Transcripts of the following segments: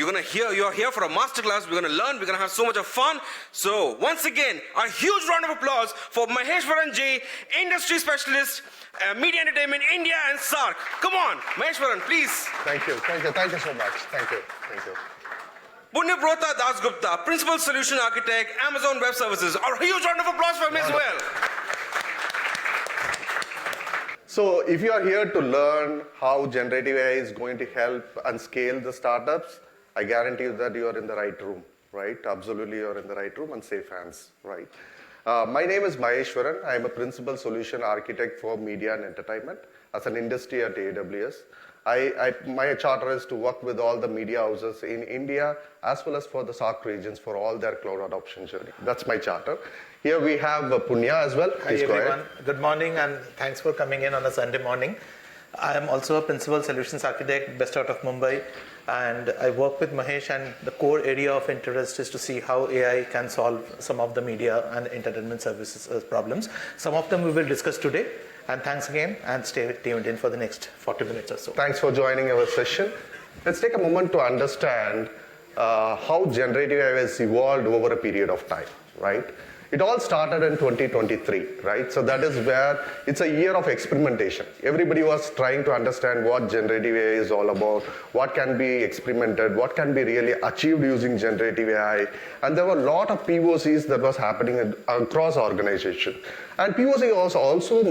You're here for a masterclass. We're going to learn. We're going to have so much of fun. So once again, a huge round of applause for Maheshwaran G, industry specialist, media entertainment, India and SARC. Come on, Maheshwaran, please. Thank you so much. Thank you. Punyabrota Dasgupta, Principal Solution Architect, Amazon Web Services. A huge round of applause for him as well. So if you are here to learn how generative AI is going to help and scale the startups, I guarantee you that you are in the right room, right? Absolutely, you are in the right room and safe hands, right? My name is Maheshwaran. I am a Principal Solution Architect for Media and Entertainment as an industry at AWS. My charter is to work with all the media houses in India as well as for the SARC regions for all their cloud adoption journey. That's my charter. Here we have Punya as well. Hi everyone. Good morning and thanks for coming in on a Sunday morning. I am also a Principal Solutions Architect based out of Mumbai, and I work with Mahesh, and the core area of interest is to see how AI can solve some of the media and entertainment services problems. Some of them we will discuss today. And thanks again, and stay tuned in for the next 40 minutes or so. Thanks for joining our session. Let's take a moment to understand how generative AI has evolved over a period of time, right? It all started in 2023, right? So that is where it's a year of experimentation. Everybody was trying to understand what generative AI is all about, what can be experimented, what can be really achieved using generative AI. And there were a lot of POCs that was happening across organizations. And POC was also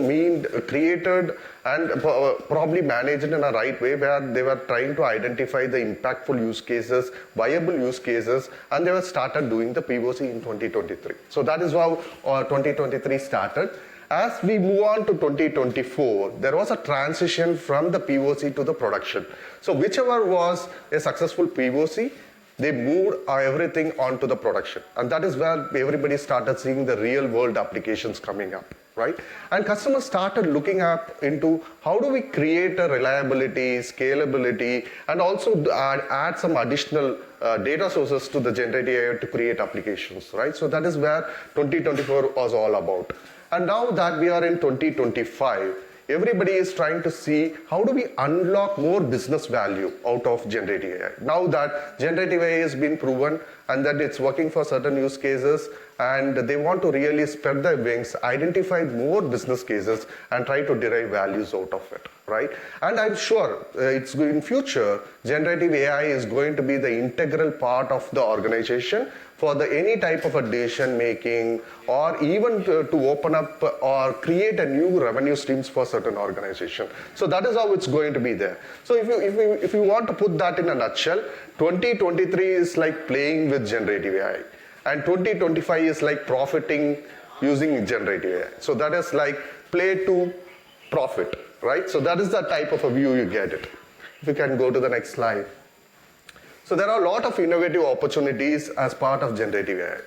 created and probably managed in a right way, where they were trying to identify the impactful use cases, viable use cases, and they were started doing the POC in 2023. So that is how 2023 started. As we move on to 2024, there was a transition from the POC to the production. So whichever was a successful POC, they moved everything onto the production. And that is where everybody started seeing the real world applications coming up, right? And customers started looking up into how do we create a reliability, scalability, and also add some additional data sources to the generative AI to create applications, right? So that is where 2024 was all about. And now that we are in 2025, everybody is trying to see how do we unlock more business value out of generative AI. Now that generative AI has been proven and that it's working for certain use cases, and they want to really spread their wings, identify more business cases and try to derive values out of it, right? And I'm sure in future, generative AI is going to be the integral part of the organization for any type of a decision making, or even to open up or create a new revenue streams for certain organization. So that is how it's going to be there. So if you want to put that in a nutshell, 2023 is like playing with generative AI, and 2025 is like profiting using generative AI. So that is like play to profit, right? So that is the type of a view you get it. If you can go to the next slide. So there are a lot of innovative opportunities as part of generative AI.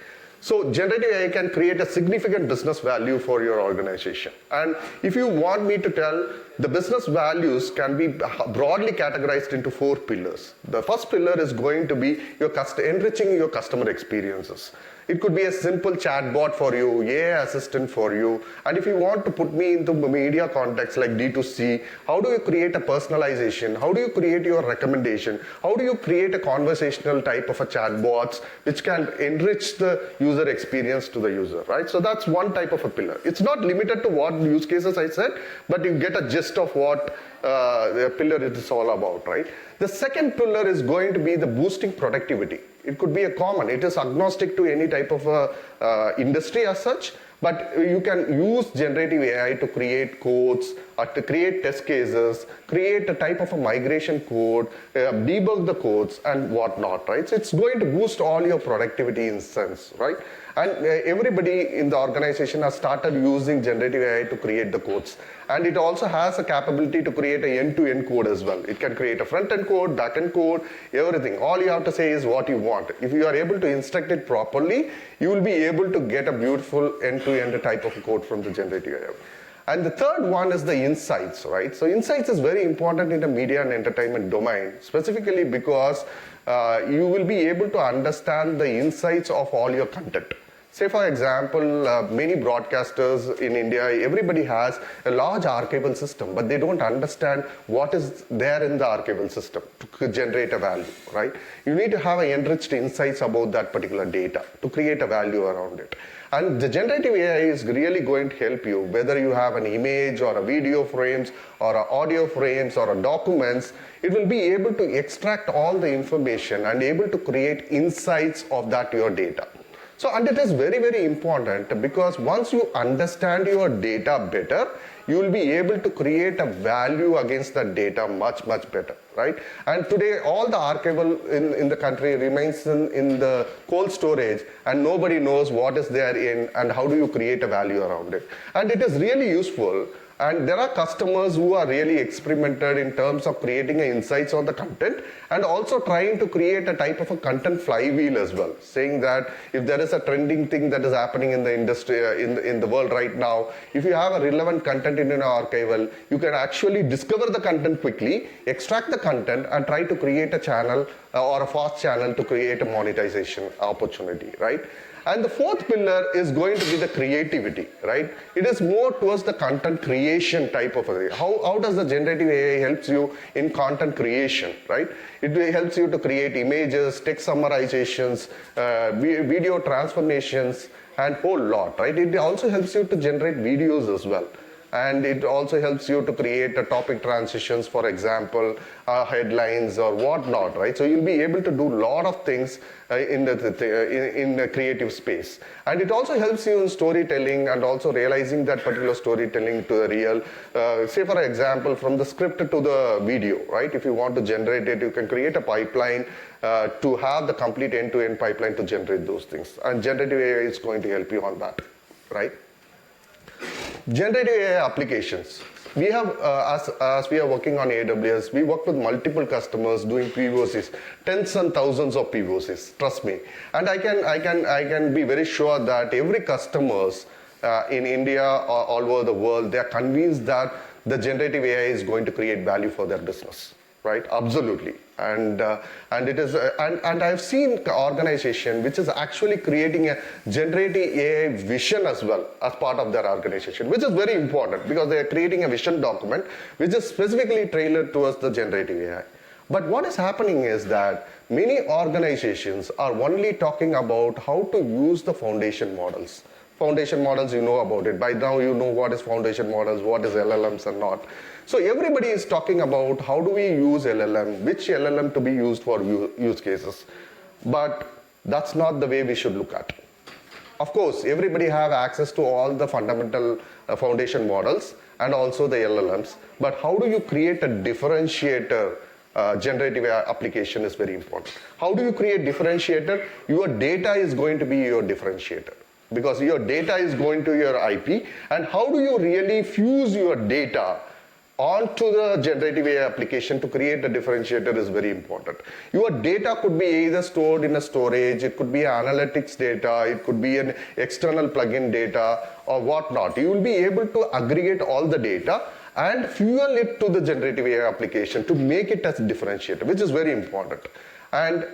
So generative AI can create a significant business value for your organization. And if you want me to tell, the business values can be broadly categorized into 4 pillars. The first pillar is going to be enriching your customer experiences. It could be a simple chatbot for you, AI assistant for you. And if you want to put me into media context like D2C, how do you create a personalization? How do you create your recommendation? How do you create a conversational type of a chatbots which can enrich the user experience to the user, right? So that's one type of a pillar. It's not limited to what use cases I said, but you get a gist of what the pillar is all about, right? The second pillar is going to be the boosting productivity. It could be it is agnostic to any type of industry as such, but you can use generative AI to create codes, or to create test cases, create a type of a migration code, debug the codes and whatnot, right? So it's going to boost all your productivity in sense, right? And everybody in the organization has started using generative AI to create the codes. And it also has a capability to create an end-to-end code as well. It can create a front-end code, back-end code, everything. All you have to say is what you want. If you are able to instruct it properly, you will be able to get a beautiful end-to-end type of code from the generative AI. And the third one is the insights, right? So insights is very important in the media and entertainment domain, specifically because you will be able to understand the insights of all your content. Say, for example, many broadcasters in India, everybody has a large archival system, but they don't understand what is there in the archival system to generate a value, right? You need to have enriched insights about that particular data to create a value around it. And the generative AI is really going to help you, whether you have an image or a video frames or a audio frames or a documents, it will be able to extract all the information and able to create insights of that your data. So, and it is very, very important because once you understand your data better, you will be able to create a value against that data much, much better, right? And today, all the archival in the country remains in the cold storage, and nobody knows what is there in and how do you create a value around it. And it is really useful. And there are customers who are really experimented in terms of creating insights on the content and also trying to create a type of a content flywheel as well, saying that if there is a trending thing that is happening in the industry, in the world right now, if you have a relevant content in an archival, you can actually discover the content quickly, extract the content, and try to create a channel or a fast channel to create a monetization opportunity, right? And the fourth pillar is going to be the creativity, right? It is more towards the content creation type of a thing. How does the generative AI helps you in content creation, right? It helps you to create images, text summarizations, video transformations, and whole lot, right? It also helps you to generate videos as well. And it also helps you to create a topic transitions, for example, headlines or whatnot, right? So you'll be able to do a lot of things in the creative space. And it also helps you in storytelling and also realizing that particular storytelling to the real, say for example, from the script to the video, right? If you want to generate it, you can create a pipeline to have the complete end-to-end pipeline to generate those things. And generative AI is going to help you on that, right? Generative AI applications. We have, as we are working on AWS, we work with multiple customers doing POCs, tens and thousands of POCs, trust me. And I can be very sure that every customers in India or all over the world, they are convinced that the generative AI is going to create value for their business, right? Absolutely. And it is, and I've seen organization which is actually creating a generative AI vision as well as part of their organization, which is very important because they are creating a vision document which is specifically tailored towards the generative AI. But what is happening is that many organizations are only talking about how to use the foundation models. Foundation models, you know about it. By now, you know what is foundation models, what is LLMs and not. So everybody is talking about how do we use LLM, which LLM to be used for use cases. But that's not the way we should look at. Of course, everybody have access to all the fundamental foundation models and also the LLMs. But how do you create a differentiator? Generative AI application is very important. How do you create differentiator? Your data is going to be your differentiator, because your data is going to your IP. And how do you really fuse your data onto the generative AI application to create a differentiator is very important. Your data could be either stored in a storage, it could be analytics data, it could be an external plugin data or whatnot. You will be able to aggregate all the data and fuel it to the generative AI application to make it as a differentiator, which is very important. And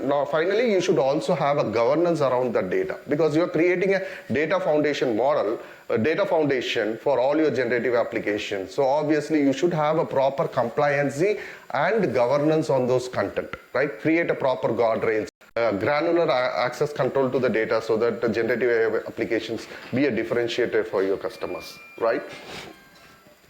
now finally, you should also have a governance around the data, because you're creating a data foundation model, a data foundation for all your generative applications. So obviously, you should have a proper compliancy and governance on those content, right? Create a proper guardrails, granular access control to the data so that the generative AI applications be a differentiator for your customers, right?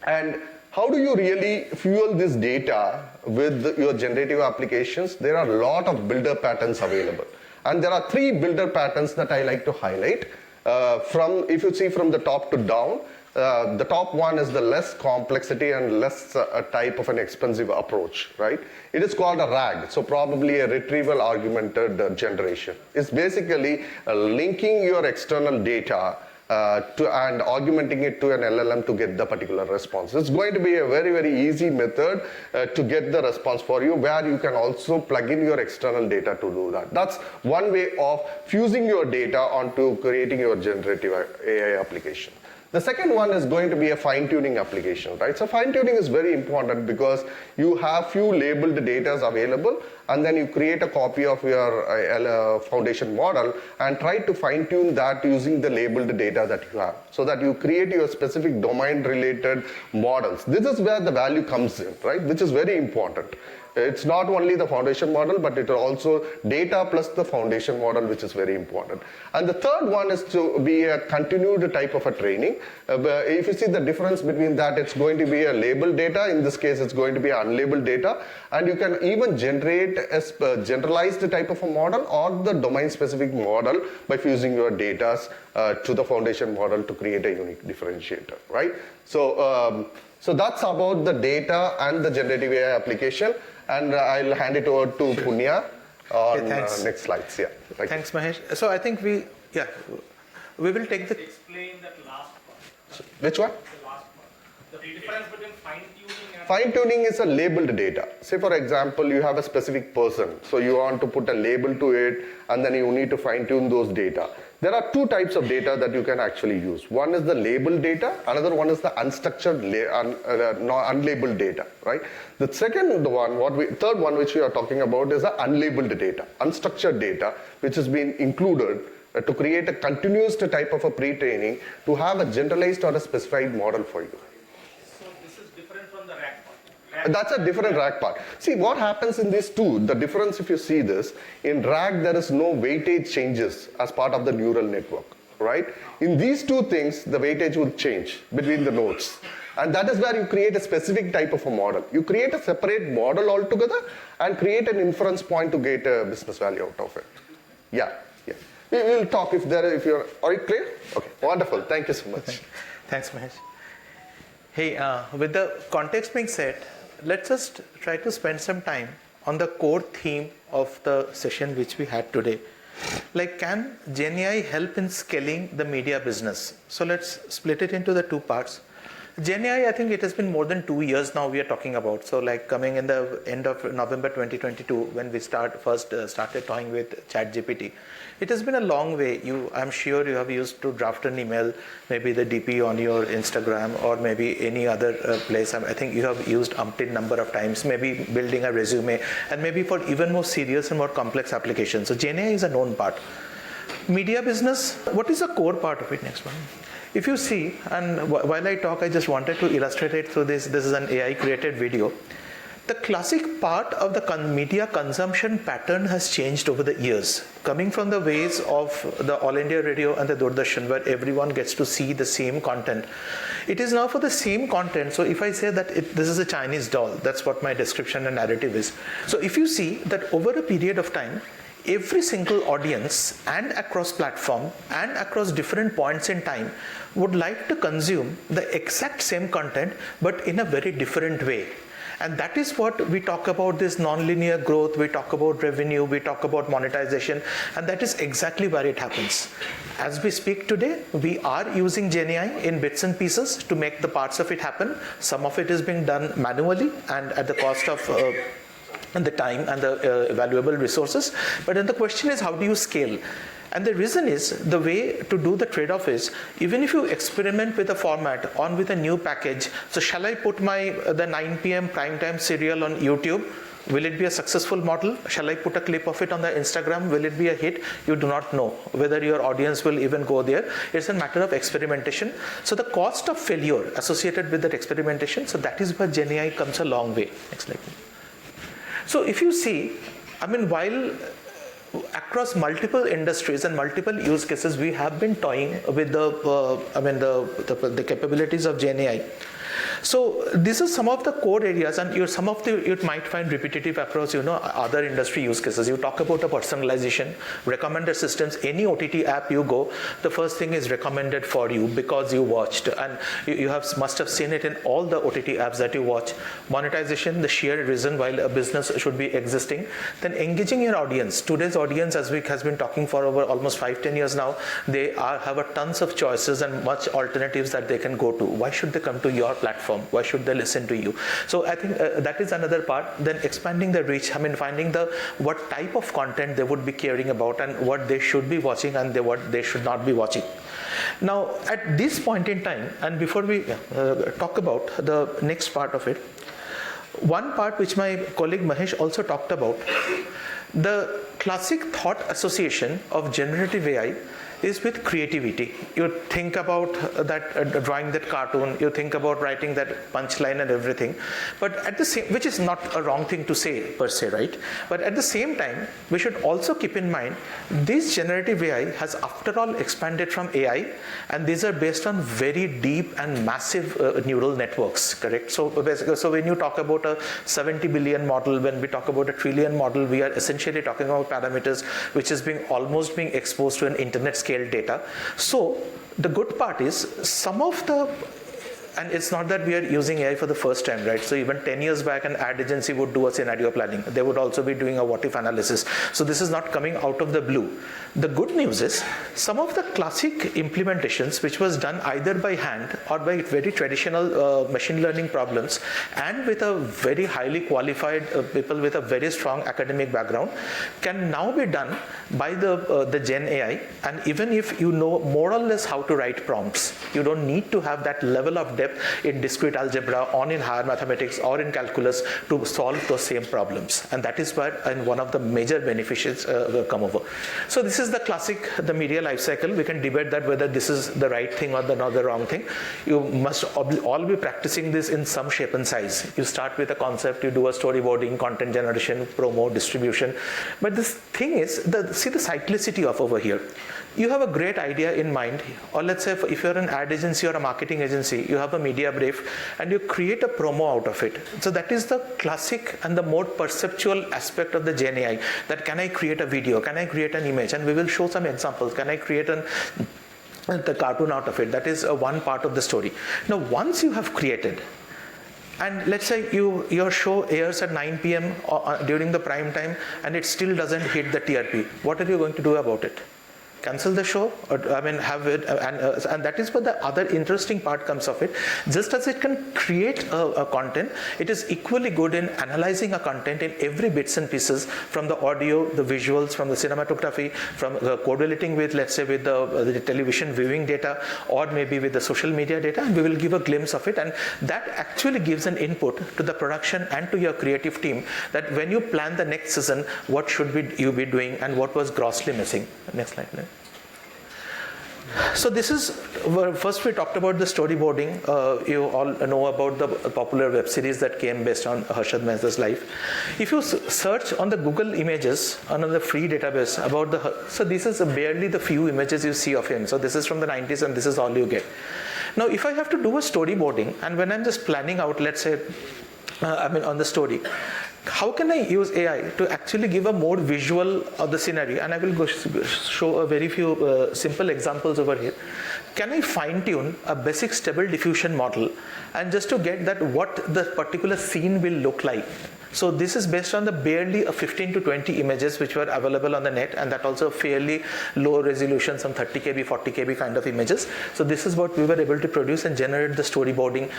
And how do you really fuel this data with your generative applications? There are a lot of builder patterns available. And there are 3 builder patterns that I like to highlight. If you see from the top to down, the top one is the less complexity and less type of an expensive approach, right? It is called a RAG, so probably a retrieval augmented generation. It's basically linking your external data and augmenting it to an LLM to get the particular response. It's going to be a very, very easy method to get the response for you, where you can also plug in your external data to do that. That's one way of fusing your data onto creating your generative AI application. The second one is going to be a fine-tuning application, right? So fine-tuning is very important because you have few labeled data available, and then you create a copy of your foundation model and try to fine-tune that using the labeled data that you have, so that you create your specific domain-related models. This is where the value comes in, right? Which is very important. It's not only the foundation model, but it also data plus the foundation model, which is very important. And the third one is to be a continued type of a training. If you see the difference between that, it's going to be a labeled data. In this case, it's going to be unlabeled data. And you can even generate a generalized type of a model or the domain-specific model by fusing your data to the foundation model to create a unique differentiator, right? So that's about the data and the generative AI application. And I'll hand it over to Punya on next slides. Yeah. Thanks, Mahesh. So I think we will take the... Explain that last part. Which one? The last part. The difference between fine-tuning and... Fine-tuning is a labeled data. Say, for example, you have a specific person. So you want to put a label to it, and then you need to fine-tune those data. There are two types of data that you can actually use. One is the labeled data, another one is the unstructured, unlabeled data, right? The third one which we are talking about is the unlabeled data, unstructured data, which has been included to create a continuous type of a pre-training to have a generalized or a specified model for you. So this is different from the RAG part. That's a different RAG part. See, what happens in these two, the difference if you see this, in RAG there is no weightage changes as part of the neural network, right? In these two things, the weightage will change between the nodes. And that is where you create a specific type of a model. You create a separate model altogether and create an inference point to get a business value out of it. Yeah. We will talk are you clear? Okay, wonderful. Thank you so much. Thanks, Mahesh. Hey, with the context being set, let's just try to spend some time on the core theme of the session which we had today. Like, can GenAI help in scaling the media business? So let's split it into the two parts. GenAI, I think it has been more than 2 years now we are talking about. So like coming in the end of November 2022, when we started toying with ChatGPT. It has been a long way. I'm sure you have used to draft an email, maybe the DP on your Instagram or maybe any other place. I think you have used umpteen number of times, maybe building a resume, and maybe for even more serious and more complex applications. So GenAI is a known part. Media business, what is the core part of it? Next one. If you see, and while I talk, I just wanted to illustrate it through this. This is an AI created video. The classic part of the media consumption pattern has changed over the years, coming from the ways of the All India Radio and the Doordarshan, where everyone gets to see the same content. It is now for the same content. So if I say that this is a Chinese doll, that's what my description and narrative is. So if you see that over a period of time, every single audience and across platform and across different points in time would like to consume the exact same content, but in a very different way. And that is what we talk about, this nonlinear growth, we talk about revenue, we talk about monetization, and that is exactly where it happens. As we speak today, we are using GenAI in bits and pieces to make the parts of it happen. Some of it is being done manually and at the cost of the time and the valuable resources. But then the question is, how do you scale? And the reason is, the way to do the trade-off is, even if you experiment with a format with a new package, so shall I put the 9 p.m. primetime serial on YouTube? Will it be a successful model? Shall I put a clip of it on the Instagram? Will it be a hit? You do not know whether your audience will even go there. It's a matter of experimentation. So the cost of failure associated with that experimentation, so that is where GenAI comes a long way. Next slide. So if you see, while across multiple industries and multiple use cases, we have been toying with the capabilities of GenAI. So these are some of the core areas, and you might find repetitive across other industry use cases. You talk about a personalization, recommended systems. Any OTT app you go, the first thing is recommended for you because you watched, and you must have seen it in all the OTT apps that you watch. Monetization, the sheer reason why a business should be existing. Then engaging your audience. Today's audience, as we has been talking for over almost 5-10 years now, they have a tons of choices and much alternatives that they can go to. Why should they come to your platform? Why should they listen to you? So I think that is another part. Then expanding the reach, finding what type of content they would be caring about and what they should be watching and what they should not be watching. Now, at this point in time, and before we talk about the next part of it, one part which my colleague Mahesh also talked about, the classic thought association of generative AI is with creativity. You think about that drawing that cartoon, you think about writing that punchline and everything, but at the same, which is not a wrong thing to say per se, right? But at the same time, we should also keep in mind this generative AI has after all expanded from AI, and these are based on very deep and massive neural networks, correct? So when you talk about a 70 billion model, when we talk about a trillion model, we are essentially talking about parameters which is almost being exposed to an internet scale data. So the good part is some of the, and it's not that we are using AI for the first time, right? So even 10 years back, an ad agency would do a scenario planning. They would also be doing a what-if analysis. So this is not coming out of the blue. The good news is some of the classic implementations, which was done either by hand or by very traditional machine learning problems, and with a very highly qualified people with a very strong academic background, can now be done by the Gen AI. And even if you know more or less how to write prompts, you don't need to have that level of depth in discrete algebra or in higher mathematics or in calculus to solve those same problems. And that is where one of the major beneficiaries come over. So this is the classic, the media life cycle. We can debate that whether this is the right thing or not the wrong thing. You must all be practicing this in some shape and size. You start with a concept, you do a storyboarding, content generation, promo, distribution. But this thing is, see the cyclicity of over here. You have a great idea in mind, or let's say if you're an ad agency or a marketing agency, you have a media brief and you create a promo out of it. So that is the classic and the more perceptual aspect of the Gen AI, that can I create a video, can I create an image, and we will show some examples. Can I create the cartoon out of it? That is one part of the story. Now once you have created, and let's say your show airs at 9 p.m. During the prime time and it still doesn't hit the TRP, what are you going to do about it? Cancel the show, or have it, and that is where the other interesting part comes of it. Just as it can create a content, it is equally good in analyzing a content in every bits and pieces, from the audio, the visuals, from the cinematography, from correlating with, let's say, with the television viewing data, or maybe with the social media data, and we will give a glimpse of it. And that actually gives an input to the production and to your creative team, that when you plan the next season, what should you be doing and what was grossly missing. Next slide, please. So this is, first we talked about the storyboarding. You all know about the popular web series that came based on Harshad Mehta's life. If you search on the Google images, on the free database about so this is barely the few images you see of him. So this is from the 90s and this is all you get. Now if I have to do a storyboarding, and when I'm just planning out, let's say, on the story, how can I use AI to actually give a more visual of the scenario? And I will show a very few simple examples over here. Can I fine tune a basic stable diffusion model and just to get that what the particular scene will look like? So this is based on the barely 15 to 20 images which were available on the net, and that also fairly low resolution, some 30 KB, 40 KB kind of images. So this is what we were able to produce and generate the storyboarding.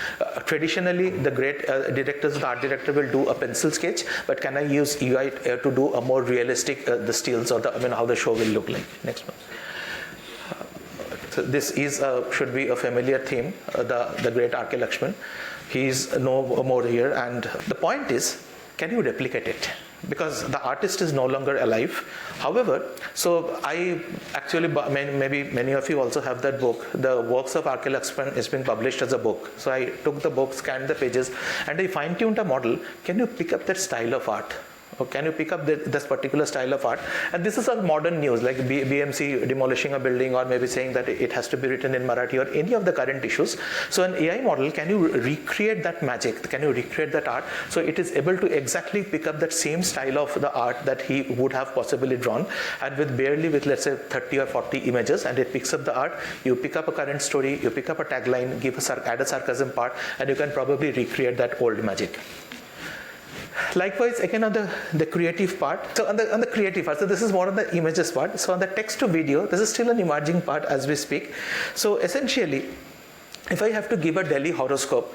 Traditionally, the great directors, the art director will do a pencil sketch, but can I use UI to do a more realistic, the stills or how the show will look like? Next one. So this is should be a familiar theme, the great R.K. Lakshman. He's no more here, and the point is, can you replicate it? Because the artist is no longer alive. However, so I actually, maybe many of you also have that book. The works of R.K. Lakshman is being published as a book. So I took the book, scanned the pages, and I fine-tuned a model. Can you pick up that style of art? Or can you pick up this particular style of art? And this is all modern news, like BMC demolishing a building, or maybe saying that it has to be written in Marathi, or any of the current issues. So an AI model, can you recreate that magic? Can you recreate that art? So it is able to exactly pick up that same style of the art that he would have possibly drawn, and with let's say 30 or 40 images, and it picks up the art. You pick up a current story, you pick up a tagline, add a sarcasm part, and you can probably recreate that old magic. Likewise, again on the creative part. So on the creative part, so this is more on the images part. So on the text to video, this is still an emerging part as we speak. So essentially, if I have to give a daily horoscope,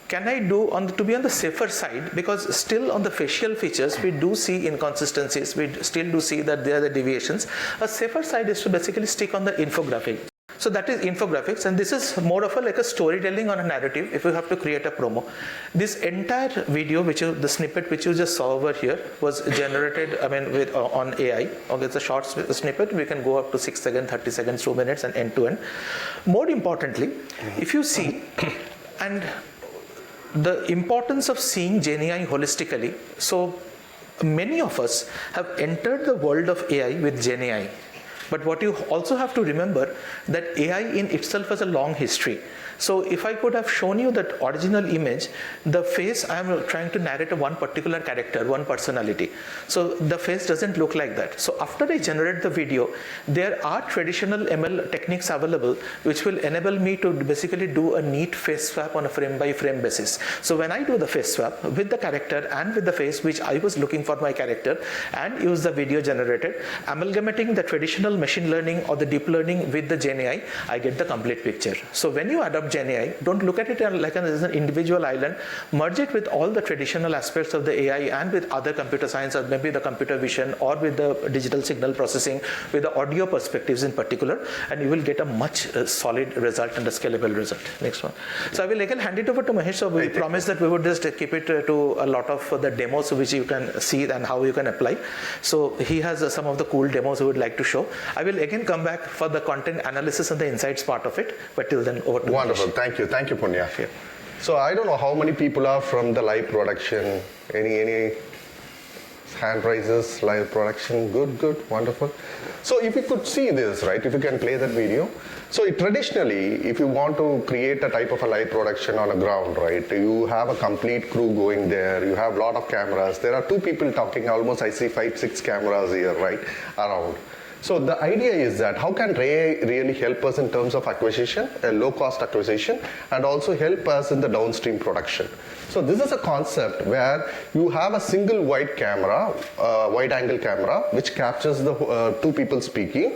can I do to be on the safer side? Because still on the facial features, we do see inconsistencies. We still do see that there are the deviations. A safer side is to basically stick on the infographic. So that is infographics, and this is more of like a storytelling on a narrative if you have to create a promo. This entire video, the snippet which you just saw over here, was generated, on AI. Okay, it's a short snippet. We can go up to 6 seconds, 30 seconds, 2 minutes, and end to end. More importantly, if you see, and the importance of seeing GenAI holistically. So many of us have entered the world of AI with GenAI. But what you also have to remember that AI in itself has a long history. So if I could have shown you that original image, the face, I am trying to narrate one particular character, one personality. So the face doesn't look like that. So after I generate the video, there are traditional ML techniques available which will enable me to basically do a neat face swap on a frame by frame basis. So when I do the face swap with the character and with the face which I was looking for my character and use the video generated, amalgamating the traditional machine learning or the deep learning with the GenAI, I get the complete picture. So when you adopt GenAI, don't look at it like as an individual island. Merge it with all the traditional aspects of the AI and with other computer science, or maybe the computer vision, or with the digital signal processing, with the audio perspectives in particular, and you will get a much solid result and a scalable result. Next one. So I will again hand it over to Mahesh. So we promised that we would just keep it to a lot of the demos which you can see and how you can apply. So he has some of the cool demos he would like to show. I will again come back for the content analysis and the insights part of it. But till then, over to Wonderful. Mahesh. Thank you, Punya. Yeah. So I don't know how many people are from the live production. Any hand raises, live production? Good, wonderful. So if you could see this, right? If you can play that video. So traditionally, if you want to create a type of a live production on a ground, right? You have a complete crew going there. You have a lot of cameras. There are two people talking. Almost I see 5-6 cameras here, right, around. So the idea is that how can AI really help us in terms of acquisition, a low-cost acquisition, and also help us in the downstream production. So this is a concept where you have a single wide camera, wide-angle camera, which captures the two people speaking,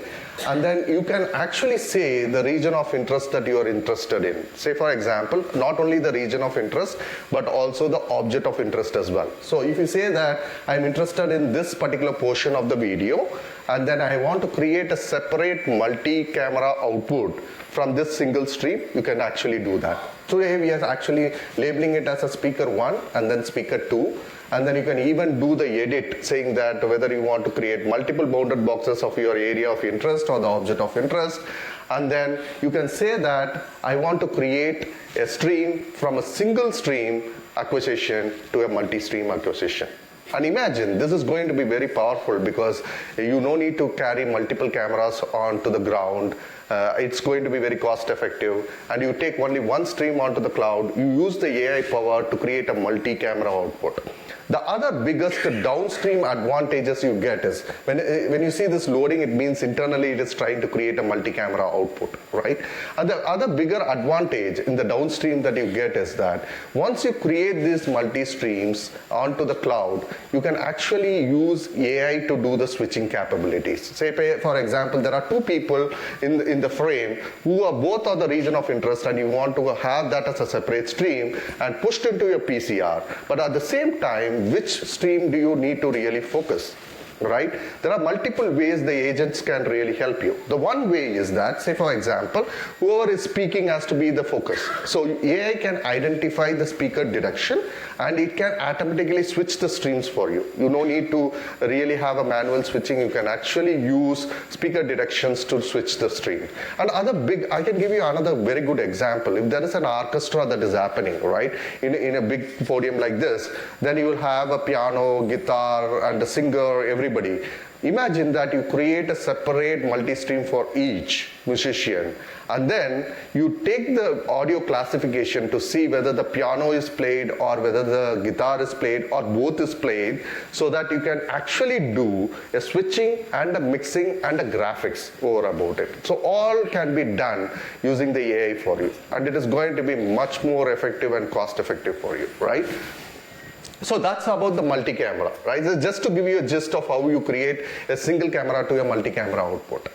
and then you can actually say the region of interest that you are interested in. Say, for example, not only the region of interest, but also the object of interest as well. So if you say that I'm interested in this particular portion of the video, and then I want to create a separate multi-camera output from this single stream, you can actually do that. Today we are actually labeling it as a speaker 1 and then speaker 2. And then you can even do the edit, saying that whether you want to create multiple bounded boxes of your area of interest or the object of interest. And then you can say that I want to create a stream from a single stream acquisition to a multi-stream acquisition. And imagine, this is going to be very powerful because you no need to carry multiple cameras onto the ground. It's going to be very cost effective, and you take only one stream onto the cloud. You use the AI power to create a multi-camera output. The other biggest downstream advantages you get is when you see this loading, it means internally it is trying to create a multi-camera output, right? And the other bigger advantage in the downstream that you get is that once you create these multi-streams onto the cloud, you can actually use AI to do the switching capabilities. Say, for example, there are two people in the frame who are both on the region of interest, and you want to have that as a separate stream and pushed into your PCR. But at the same time, which stream do you need to really focus? Right? There are multiple ways the agents can really help you. The one way is that, say for example, whoever is speaking has to be the focus. So AI can identify the speaker direction and it can automatically switch the streams for you. You don't need to really have a manual switching. You can actually use speaker directions to switch the stream. And I can give you another very good example. If there is an orchestra that is happening, right, in a big podium like this, then you will have a piano, guitar, and a singer, everybody. Imagine that you create a separate multi-stream for each musician, and then you take the audio classification to see whether the piano is played or whether the guitar is played or both is played, so that you can actually do a switching and a mixing and a graphics over about it. So all can be done using the AI for you, and it is going to be much more effective and cost effective for you, right? So that's about the multi-camera, right? Just to give you a gist of how you create a single camera to a multi-camera output.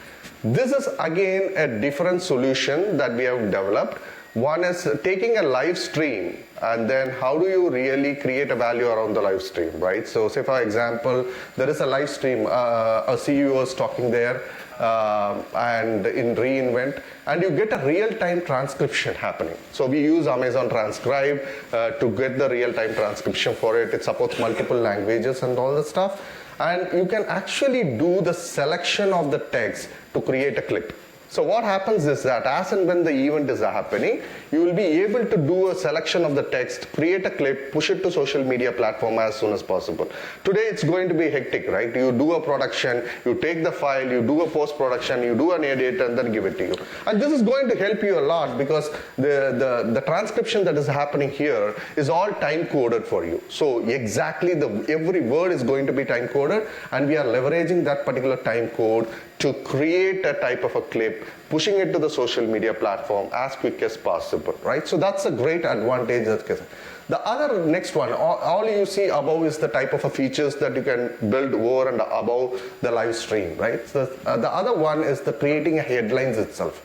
This is again a different solution that we have developed. One is taking a live stream And then how do you really create a value around the live stream, right? So say for example, there is a live stream, a CEO is talking there, and in reInvent, and you get a real-time transcription happening. So we use Amazon Transcribe to get the real-time transcription for it. It supports multiple languages and all that stuff. And you can actually do the selection of the text to create a clip. So what happens is that as and when the event is happening, you will be able to do a selection of the text, create a clip, push it to social media platform as soon as possible. Today it's going to be hectic, right? You do a production, you take the file, you do a post-production, you do an edit, and then give it to you. And this is going to help you a lot because the transcription that is happening here is all time-coded for you. So exactly every word is going to be time-coded, and we are leveraging that particular time code to create a type of a clip, pushing it to the social media platform as quick as possible, right? So that's a great advantage. The other next one, all you see above is the type of a features that you can build over and above the live stream, right? So the other one is the creating a headlines itself.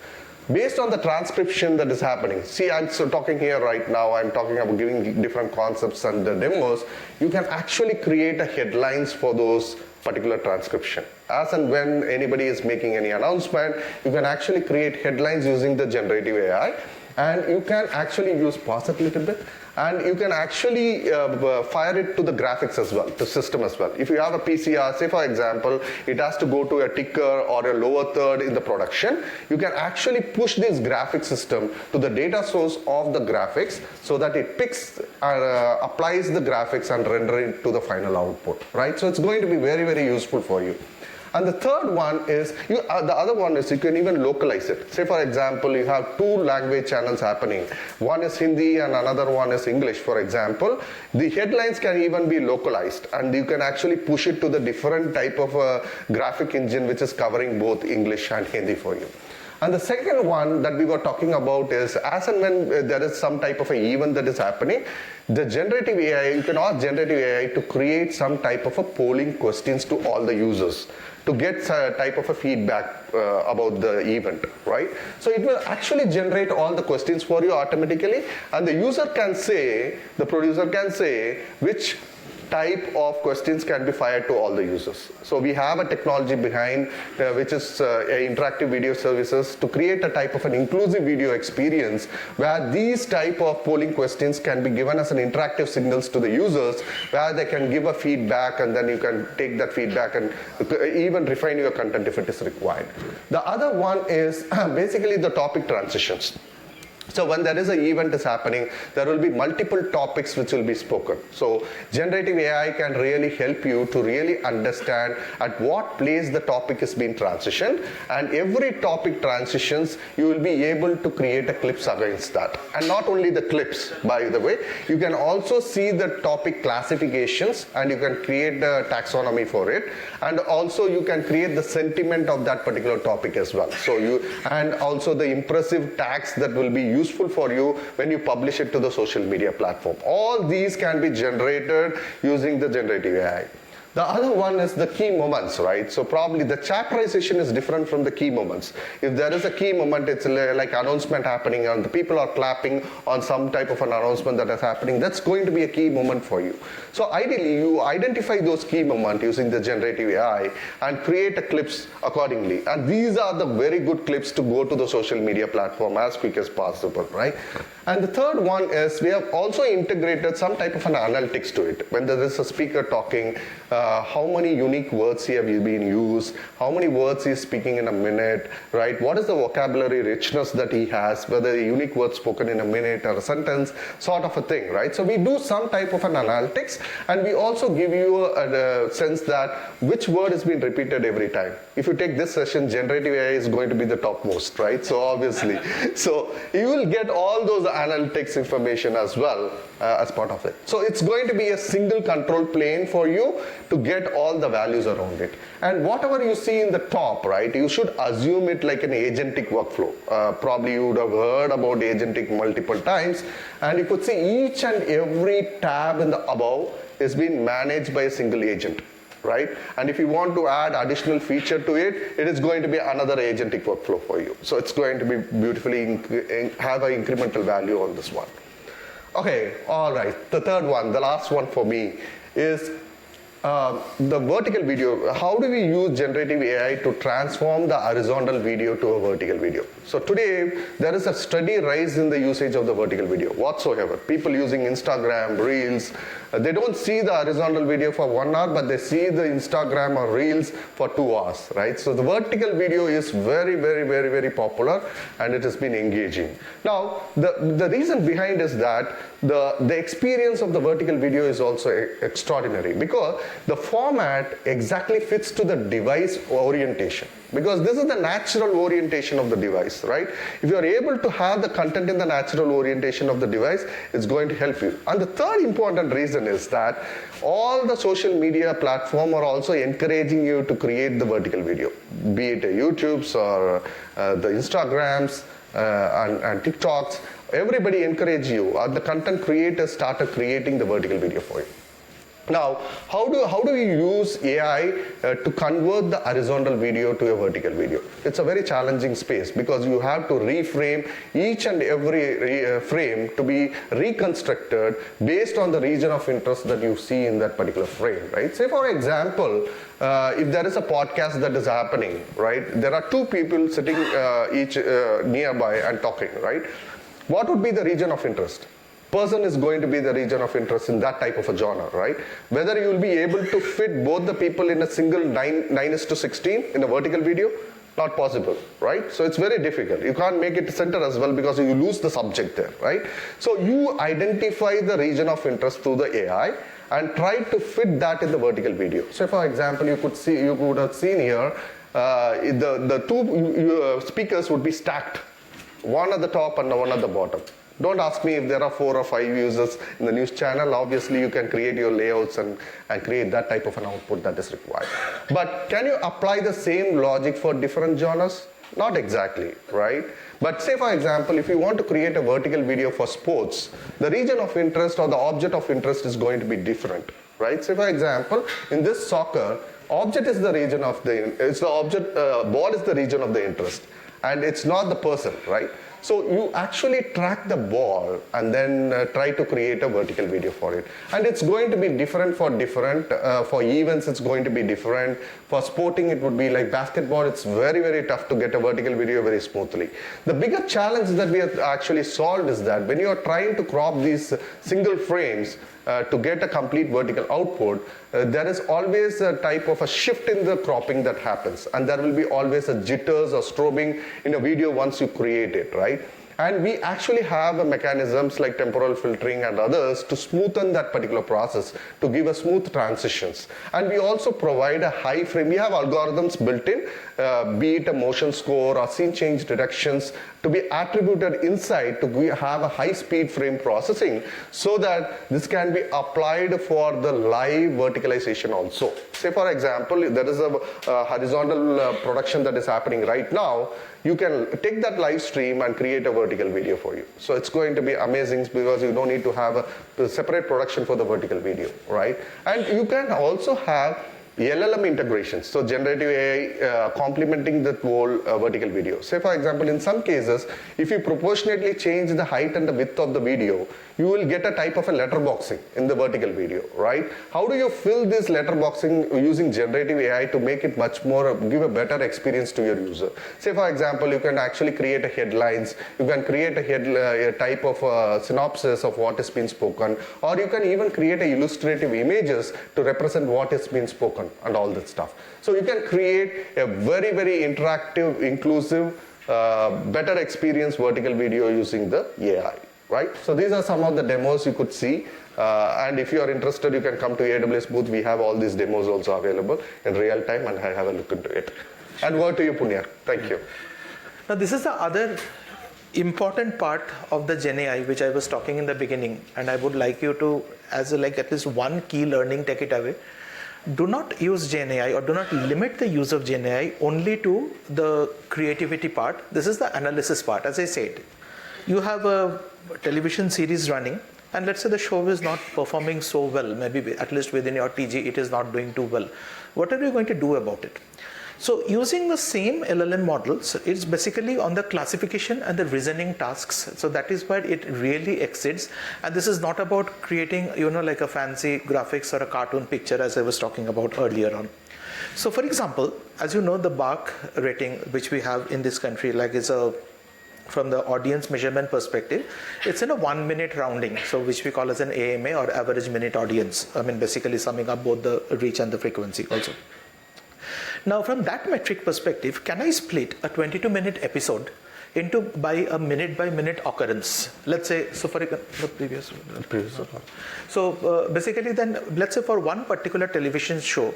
Based on the transcription that is happening, see, I'm talking here right now, I'm talking about giving different concepts and demos. You can actually create a headlines for those particular transcription. As and when anybody is making any announcement, you can actually create headlines using the generative AI, and you can actually pause it a little bit, and you can actually fire it to the graphics as well, to system as well. If you have a PCR, say for example, it has to go to a ticker or a lower third in the production, you can actually push this graphic system to the data source of the graphics so that it picks and applies the graphics and render it to the final output, right? So it's going to be very, very useful for you. And the third one is, the other one is you can even localize it. Say for example, you have two language channels happening. One is Hindi and another one is English, for example. The headlines can even be localized, and you can actually push it to the different type of graphic engine which is covering both English and Hindi for you. And the second one that we were talking about is as and when there is some type of an event that is happening, the generative AI, you can ask generative AI to create some type of a polling questions to all the users to get a type of a feedback about the event, right? So it will actually generate all the questions for you automatically, and the user can say, the producer can say which type of questions can be fired to all the users. So we have a technology behind which is interactive video services to create a type of an inclusive video experience where these type of polling questions can be given as an interactive signals to the users where they can give a feedback, and then you can take that feedback and even refine your content if it is required. The other one is basically the topic transitions. So when there is an event is happening, there will be multiple topics which will be spoken. So generative AI can really help you to really understand at what place the topic is being transitioned, and every topic transitions, you will be able to create a clips against that. And not only the clips, by the way, you can also see the topic classifications, and you can create the taxonomy for it, and also you can create the sentiment of that particular topic as well. So and also the impressive tags that will be useful for you when you publish it to the social media platform. All these can be generated using the generative AI. The other one is the key moments, right? So probably the chapterization is different from the key moments. If there is a key moment, it's like announcement happening and the people are clapping on some type of an announcement that is happening, that's going to be a key moment for you. So ideally, you identify those key moments using the generative AI and create a clips accordingly. And these are the very good clips to go to the social media platform as quick as possible, right? And the third one is we have also integrated some type of an analytics to it. When there is a speaker talking, how many unique words have been used, how many words he is speaking in a minute, right? What is the vocabulary richness that he has, whether a unique word spoken in a minute or a sentence, sort of a thing, right? So we do some type of an analytics, and we also give you a sense that which word has been repeated every time. If you take this session, generative AI is going to be the topmost, right? So obviously, so you will get all those analytics information as well as part of it. So it's going to be a single control plane for you to get all the values around it. And whatever you see in the top, right, you should assume it like an agentic workflow. Probably you would have heard about agentic multiple times, and you could see each and every tab in the above is being managed by a single agent, right? And if you want to add additional feature to it, it is going to be another agentic workflow for you. So it's going to be beautifully have an incremental value on this one. Okay, all right. The third one, the last one for me, is the vertical video. How do we use generative AI to transform the horizontal video to a vertical video? So today, there is a steady rise in the usage of the vertical video whatsoever. People using Instagram, Reels, they don't see the horizontal video for 1 hour, but they see the Instagram or Reels for 2 hours, right? So the vertical video is very, very, very, very popular, and it has been engaging. Now, the reason behind is that the experience of the vertical video is also extraordinary, because the format exactly fits to the device orientation, because this is the natural orientation of the device, right? If you are able to have the content in the natural orientation of the device, it's going to help you. And the third important reason is that all the social media platforms are also encouraging you to create the vertical video, be it YouTube's or the Instagrams and TikToks. Everybody encourage you, the content creators started creating the vertical video for you. Now, how do we use AI to convert the horizontal video to a vertical video? It's a very challenging space, because you have to reframe each and every frame to be reconstructed based on the region of interest that you see in that particular frame, right? Say, for example, if there is a podcast that is happening, right? There are two people sitting each nearby and talking, right? What would be the region of interest? Person is going to be the region of interest in that type of a genre, right? Whether you will be able to fit both the people in a single 9:16 in a vertical video, not possible, right? So it's very difficult. You can't make it center as well, because you lose the subject there, right? So you identify the region of interest through the AI and try to fit that in the vertical video. So for example, you could have seen here, the two speakers would be stacked, one at the top and one at the bottom. Don't ask me if there are 4 or 5 users in the news channel. Obviously, you can create your layouts and create that type of an output that is required. But can you apply the same logic for different genres? Not exactly, right? But say, for example, if you want to create a vertical video for sports, the region of interest or the object of interest is going to be different, right? Say, for example, in this soccer, object is the region of ball is the region of the interest, and it's not the person, right? So you actually track the ball and then try to create a vertical video for it. And it's going to be different for for events it's going to be different. For sporting it would be like basketball, it's very, very tough to get a vertical video very smoothly. The bigger challenge that we have actually solved is that when you are trying to crop these single frames, to get a complete vertical output, there is always a type of a shift in the cropping that happens, and there will be always a jitters or strobing in a video once you create it, right? And we actually have mechanisms like temporal filtering and others to smoothen that particular process, to give a smooth transitions. And we also provide a high frame. We have algorithms built in, be it a motion score or scene change detections, to be attributed inside to have a high speed frame processing, so that this can be applied for the live verticalization also. Say, for example, there is a horizontal production that is happening right now. You can take that live stream and create a vertical video for you. So it's going to be amazing, because you don't need to have a separate production for the vertical video, right? And you can also have LLM integrations, so generative AI complementing the whole vertical video. Say, for example, in some cases, if you proportionately change the height and the width of the video, you will get a type of a letterboxing in the vertical video, right? How do you fill this letterboxing using generative AI to make it much more, give a better experience to your user? Say, for example, you can actually create a headlines, you can create a type of synopsis of what has been spoken, or you can even create a illustrative images to represent what has been spoken and all that stuff. So you can create a very, very interactive, inclusive, better experience vertical video using the AI. Right? So these are some of the demos you could see. And if you are interested, you can come to AWS booth. We have all these demos also available in real time, and have a look into it. And word to you, Punya. Thank you. Now, this is the other important part of the Gen AI, which I was talking in the beginning. And I would like you to, as at least one key learning, take it away. Do not use Gen AI, or do not limit the use of Gen AI only to the creativity part. This is the analysis part. As I said, you have a television series running, and let's say the show is not performing so well, maybe at least within your TG it is not doing too well. What are you going to do about it? So using the same LLM models, it's basically on the classification and the reasoning tasks. So that is why it really exceeds. And this is not about creating, like a fancy graphics or a cartoon picture, as I was talking about earlier on. So for example, as you know, the BARC rating, which we have in this country, like is from the audience measurement perspective, it's in a 1 minute rounding, so which we call as an AMA or average minute audience. I mean, basically summing up both the reach and the frequency also. Now, from that metric perspective, can I split a 22-minute episode into by a minute occurrence? Let's say, so for the previous. So basically, then let's say for one particular television show.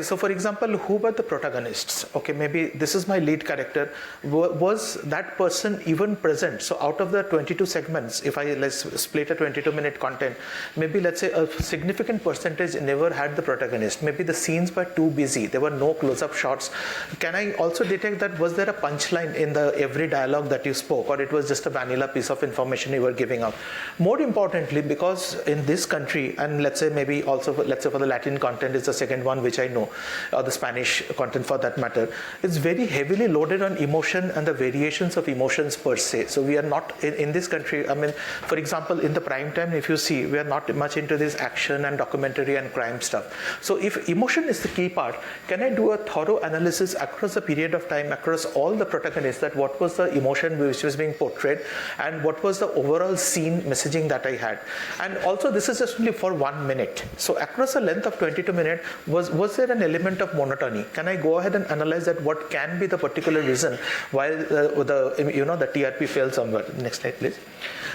So for example, who were the protagonists? Okay, maybe this is my lead character. Was that person even present? So out of the 22 segments, if let's split a 22-minute content, maybe let's say a significant percentage never had the protagonist. Maybe the scenes were too busy. There were no close-up shots. Can I also detect that was there a punchline in the every dialogue that you spoke, or it was just a vanilla piece of information you were giving out? More importantly, because in this country, and let's say maybe also let's say for the Latin content is the second one which I know, or the Spanish content for that matter, it's very heavily loaded on emotion and the variations of emotions per se. So we are not in this country, I mean, for example, in the prime time, if you see, we are not much into this action and documentary and crime stuff. So if emotion is the key part, can I do a thorough analysis across a period of time, across all the protagonists, that what was the emotion which was being portrayed and what was the overall scene messaging that I had? And also this is just only for 1 minute. So across a length of 22 minutes, was there an element of monotony? Can I go ahead and analyze that what can be the particular reason why the TRP failed somewhere? Next slide, please.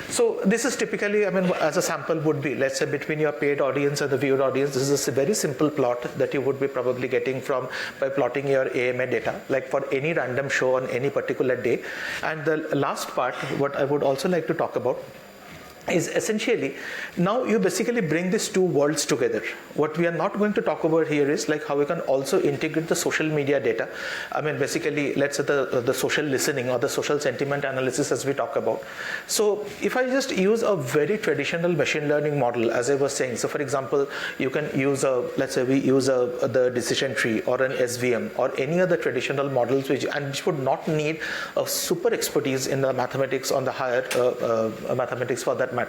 So this is typically, I mean, as a sample would be, let's say between your paid audience and the viewed audience, this is a very simple plot that you would be probably getting from by plotting your AMA data, like for any random show on any particular day. And the last part, what I would also like to talk about, is essentially, now you basically bring these two worlds together. What we are not going to talk about here is like how we can also integrate the social media data. I mean, basically, let's say the social listening or the social sentiment analysis as we talk about. So if I just use a very traditional machine learning model, as I was saying, so for example, you can use let's say we use the decision tree or an SVM or any other traditional models which would not need a super expertise in the mathematics on the higher mathematics for that matter.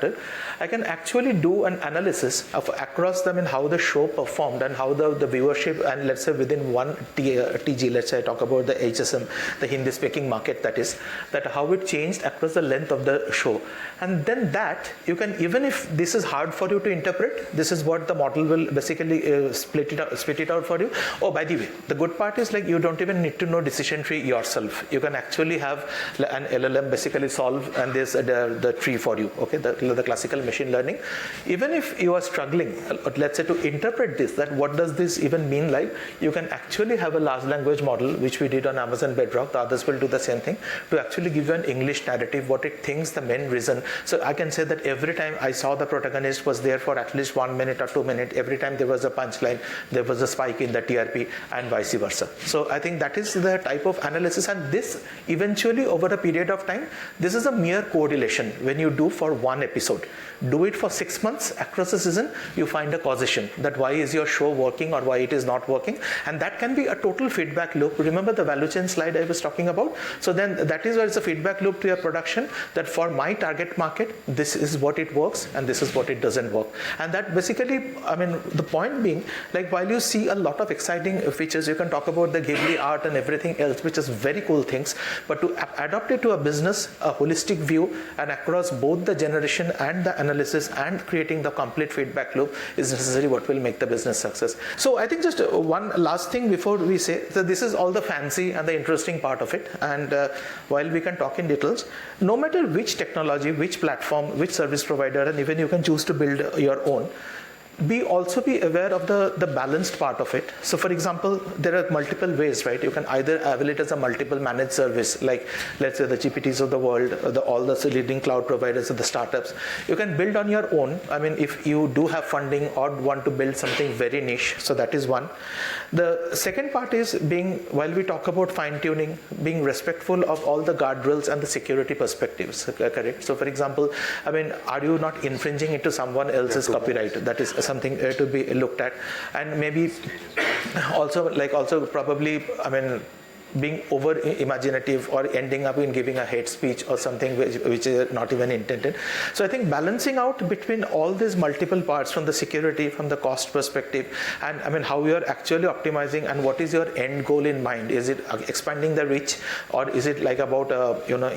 I can actually do an analysis of across them in how the show performed and how the viewership, and let's say within one TG, let's say I talk about the HSM, the Hindi speaking market, that how it changed across the length of the show. And then that you can, even if this is hard for you to interpret, this is what the model will basically split it out for you. Oh, by the way, the good part is like you don't even need to know decision tree yourself. You can actually have an LLM basically solve and there's the tree for you. Okay, the classical machine learning. Even if you are struggling, let's say to interpret this, that what does this even mean, like you can actually have a large language model, which we did on Amazon Bedrock. The others will do the same thing to actually give you an English narrative, what it thinks the main reason. So I can say that every time I saw the protagonist was there for at least 1 minute or 2 minutes, every time there was a punchline, there was a spike in the TRP and vice versa. So I think that is the type of analysis, and this eventually over a period of time, this is a mere correlation. When you do for one episode, do it for 6 months across a season, you find a causation that why is your show working or why it is not working, and that can be a total feedback loop. Remember the value chain slide I was talking about? So then that is where it's a feedback loop to your production, that for my target market, this is what it works and this is what it doesn't work. And that basically, I mean, the point being, like while you see a lot of exciting features, you can talk about the Ghibli art and everything else, which is very cool things, but to adapt it to a business, a holistic view, and across both the generation and the analysis and creating the complete feedback loop is necessarily what will make the business success. So I think just one last thing before we say that this is all the fancy and the interesting part of it, and while we can talk in details, no matter which technology, which platform, which service provider, and even you can choose to build your own, also be aware of the balanced part of it. So for example, there are multiple ways, right? You can either avail it as a multiple managed service, like let's say the GPTs of the world, all the leading cloud providers of the startups. You can build on your own. I mean, if you do have funding or want to build something very niche, so that is one. The second part is while we talk about fine tuning, being respectful of all the guardrails and the security perspectives, correct? So for example, I mean, are you not infringing into someone else's copyright? That is something to be looked at, and maybe also probably, I mean, being over imaginative or ending up in giving a hate speech or something which is not even intended. So I think balancing out between all these multiple parts, from the security, from the cost perspective, and I mean how you are actually optimizing, and what is your end goal in mind. Is it expanding the reach, or is it like about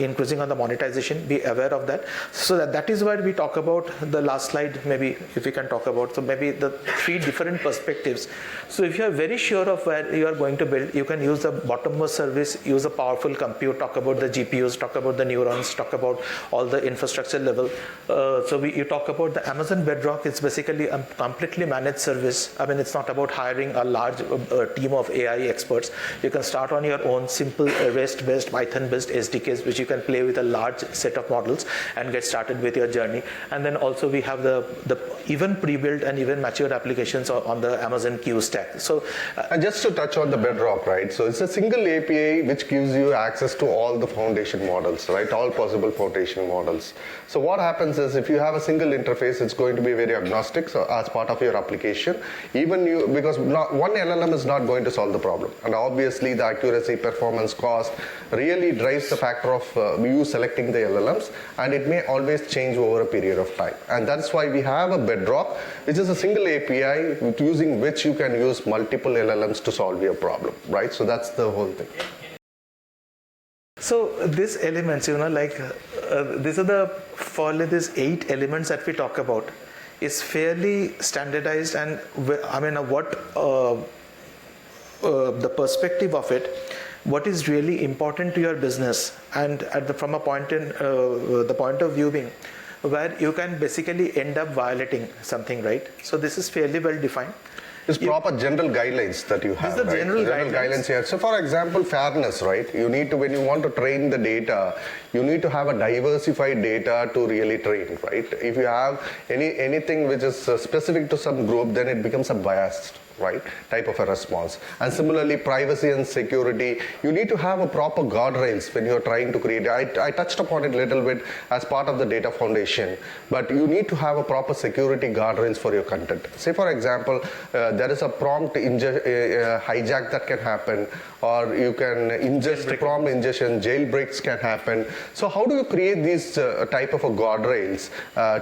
increasing on the monetization? Be aware of that. So that is where we talk about the last slide, maybe if we can talk about, so maybe the 3 different perspectives. So if you are very sure of where you are going to build, you can use the bottom service, use a powerful compute, talk about the GPUs, talk about the neurons, talk about all the infrastructure level. You talk about the Amazon Bedrock. It's basically a completely managed service. I mean, it's not about hiring a large team of AI experts. You can start on your own simple REST-based, Python-based SDKs, which you can play with a large set of models and get started with your journey. And then also we have the even pre-built and even matured applications on the Amazon Q stack. So, and just to touch on the Bedrock, right? So it's a single API which gives you access to all the foundation models, right? All possible foundation models. So what happens is, if you have a single interface, it's going to be very agnostic, so as part of your application. Because one LLM is not going to solve the problem. And obviously the accuracy, performance, cost really drives the factor of you selecting the LLMs, and it may always change over a period of time. And that's why we have a Bedrock, which is a single API using which you can use multiple LLMs to solve your problem, right? So that's the whole thing. So these elements, these are these 8 elements that we talk about is fairly standardized, and I mean the perspective of it, what is really important to your business, and from the point of view being where you can basically end up violating something, right? So this is fairly well defined. It's proper general guidelines that you have. These are right? general guidelines here. So for example, fairness, right? You need to, when you want to train the data, you need to have a diversified data to really train, right? If you have anything which is specific to some group, then it becomes a biased, right, type of a response. And similarly, privacy and security, you need to have a proper guardrails when you're trying to create. I touched upon it a little bit as part of the data foundation, but you need to have a proper security guardrails for your content. Say for example, there is a prompt hijack that can happen, or you can ingest prompt ingestion, jailbreaks can happen. So how do you create these type of a guardrails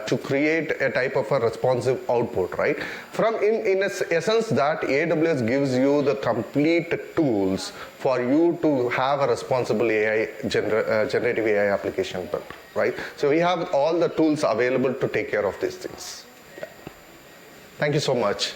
to create a type of a responsive output, right? From in essence, that AWS gives you the complete tools for you to have a responsible AI, generative AI application built, right? So we have all the tools available to take care of these things. Yeah. Thank you so much.